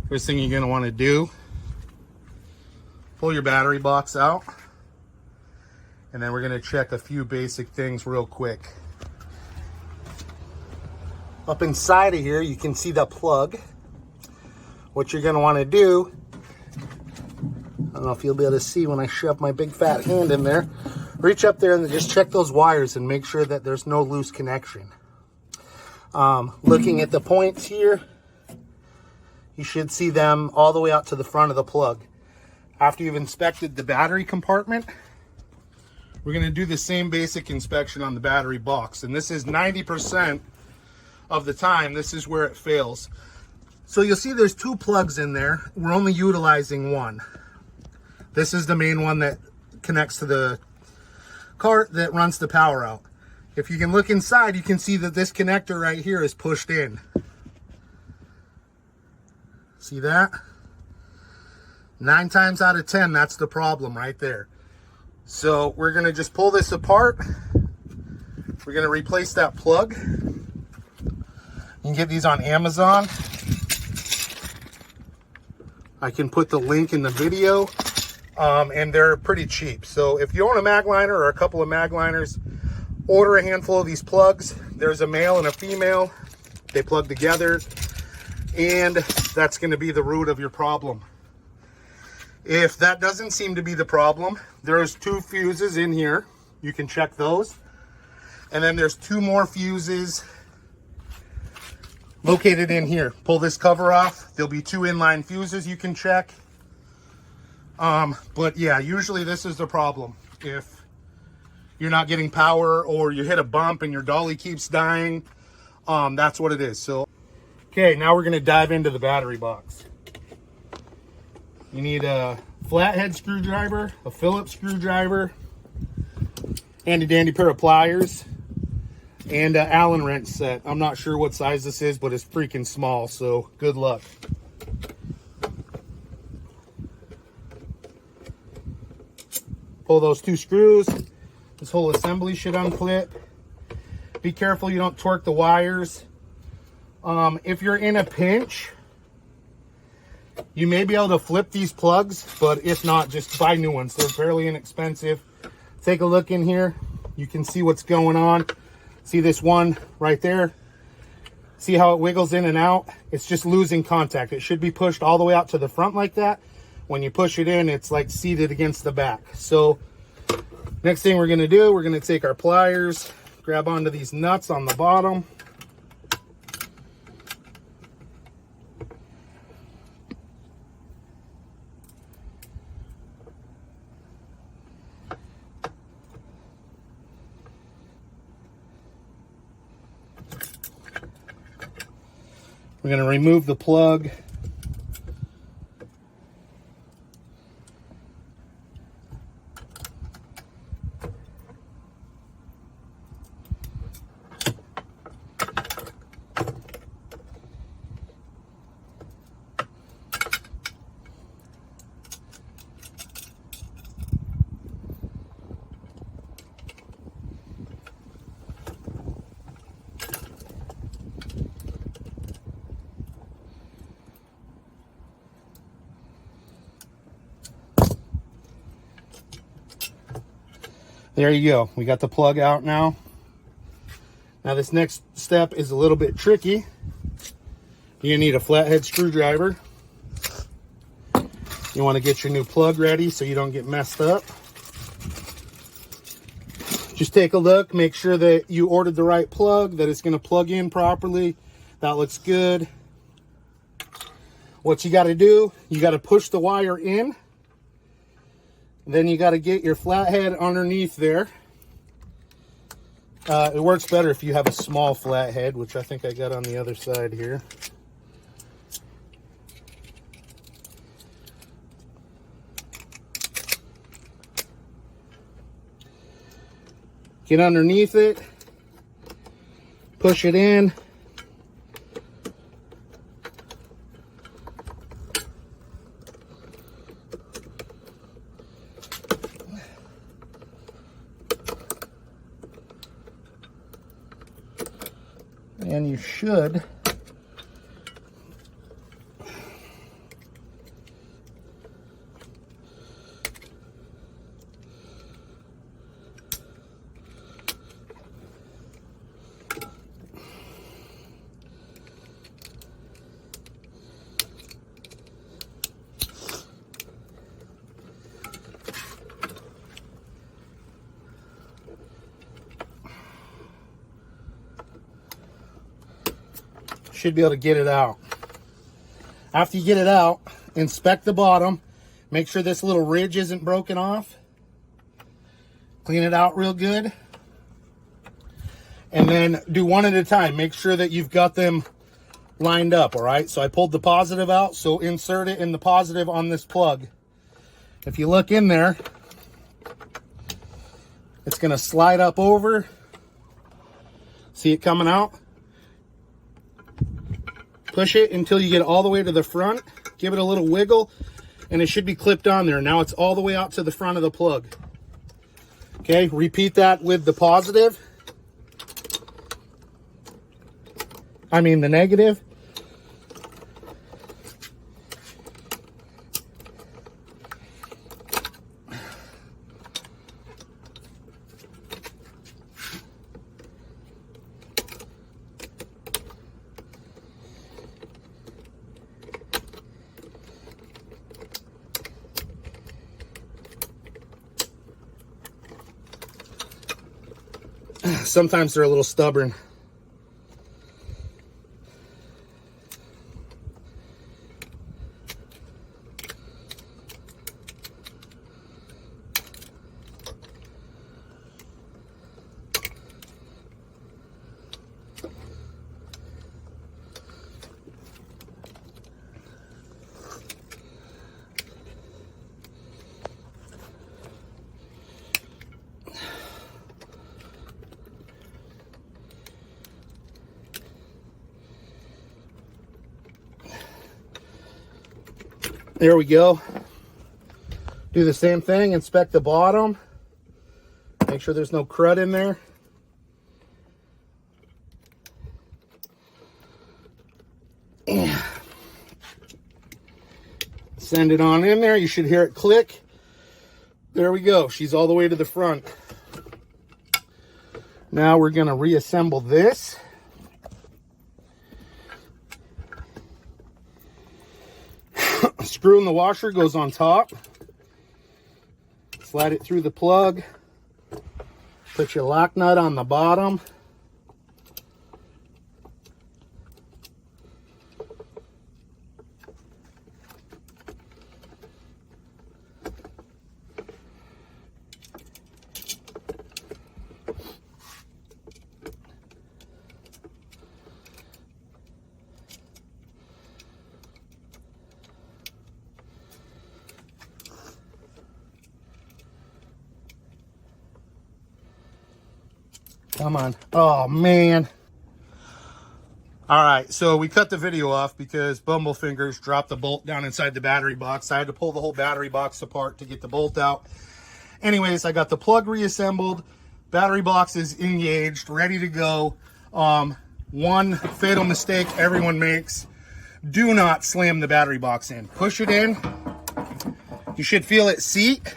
First thing you're going to want to do, pull your battery box out, and then we're going to check a few basic things real quick. Up inside of here, you can see the plug. What you're going to want to do, I don't know if you'll be able to see when I shove my big fat hand in there, reach up there and just check those wires and make sure that there's no loose connection. Looking at the points here, you should see them all the way out to the front of the plug. After you've inspected the battery compartment, we're going to do the same basic inspection on the battery box. And this is 90% of the time, this is where it fails. So you'll see there's two plugs in there. We're only utilizing one. This is the main one that connects to the cart that runs the power out. If you can look inside, you can see that this connector right here is pushed in. See that? 9 times out of 10, that's the problem right there. So we're going to just pull this apart. We're going to replace that plug. You can get these on Amazon. I can put the link in the video. And they're pretty cheap. So if you own a Magliner or a couple of Magliners, order a handful of these plugs. There's a male and a female. They plug together. And that's going to be the root of your problem. If that doesn't seem to be the problem, there's 2 fuses in here. You can check those. And then there's 2 more fuses located in here. Pull this cover off. There'll be 2 inline fuses you can check. But yeah, usually this is the problem. If you're not getting power or you hit a bump and your dolly keeps dying, that's what it is. So, okay, now we're going to dive into the battery box. You need a flathead screwdriver, a Phillips screwdriver, handy dandy pair of pliers, and an Allen wrench set. I'm not sure what size this is, but it's freaking small, so good luck. Pull those 2 screws. This whole assembly should unclip. Be careful you don't torque the wires. If you're in a pinch, you may be able to flip these plugs, but if not, just buy new ones. They're fairly inexpensive. Take a look in here. You can see what's going on. See this one right there? See how it wiggles in and out? It's just losing contact. It should be pushed all the way out to the front like that. When you push it in, it's like seated against the back. So next thing we're going to do, we're going to take our pliers, grab onto these nuts on the bottom. We're going to remove the plug. There you go. We got the plug out now. Now this next step is a little bit tricky. You're gonna need a flathead screwdriver. You want to get your new plug ready so you don't get messed up. Just take a look, make sure that you ordered the right plug, that it's going to plug in properly. That looks good. What you got to do, you got to push the wire in. Then you got to get your flathead underneath there. It works better if you have a small flathead, which I think I got on the other side here. Get underneath it, push it in. And you should Should be able to get it out. After you get it out, inspect the bottom. Make sure this little ridge isn't broken off. Clean it out real good. And then do one at a time. Make sure that you've got them lined up, all right? So I pulled the positive out, so insert it in the positive on this plug. If you look in there, it's gonna slide up over. See it coming out? Push it until you get all the way to the front. Give it a little wiggle, and it should be clipped on there. Now it's all the way out to the front of the plug. Okay, repeat that with the positive. I mean the negative. Sometimes they're a little stubborn. There we go. Do the same thing, inspect the bottom. Make sure there's no crud in there. Send it on in there. You should hear it click. There we go. She's all the way to the front. Now we're going to reassemble this. Screw in the washer goes on top. Slide it through the plug. Put your lock nut on the bottom. Come on. Oh, man. All right, so we cut the video off because Bumblefingers dropped the bolt down inside the battery box. I had to pull the whole battery box apart to get the bolt out. Anyways, I got the plug reassembled. Battery box is engaged, ready to go. One fatal mistake everyone makes. Do not slam the battery box in. Push it in. You should feel it seat.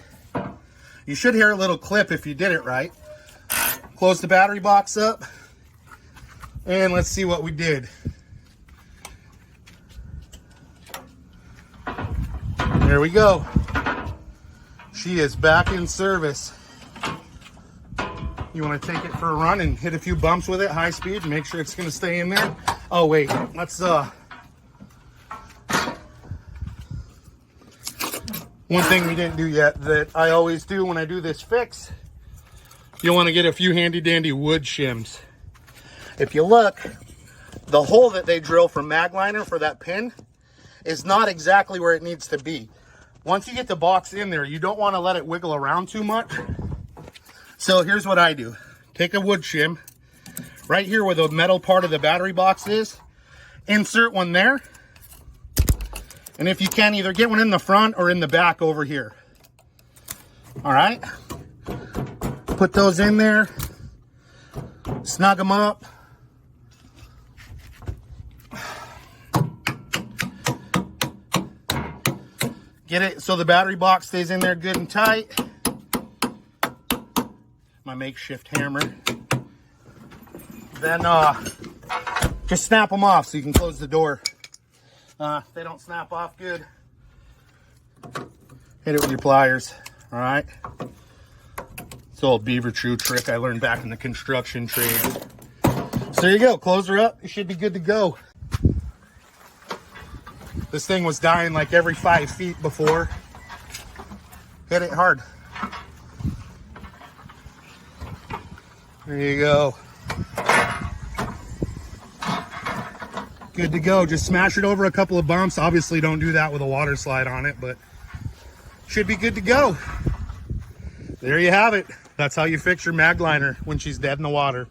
You should hear a little clip if you did it right. Close the battery box up, and let's see what we did. There we go. She is back in service. You want to take it for a run and hit a few bumps with it, high speed, and make sure it's going to stay in there. Oh, wait, let's, one thing we didn't do yet that I always do when I do this fix, you'll want to get a few handy dandy wood shims. If you look, the hole that they drill from Magliner for that pin is not exactly where it needs to be. Once you get the box in there, you don't want to let it wiggle around too much. So here's what I do. Take a wood shim, right here where the metal part of the battery box is, insert one there. And if you can, either get one in the front or in the back over here. All right. Put those in there, snug them up. Get it so the battery box stays in there good and tight. My makeshift hammer. Then just snap them off so you can close the door. If they don't snap off good, hit it with your pliers, all right? It's an old beaver true trick I learned back in the construction trade. So there you go, close her up. You should be good to go. This thing was dying like every 5 feet before. Hit it hard. There you go. Good to go. Just smash it over a couple of bumps. Obviously don't do that with a water slide on it, but should be good to go. There you have it. That's how you fix your Magliner when she's dead in the water.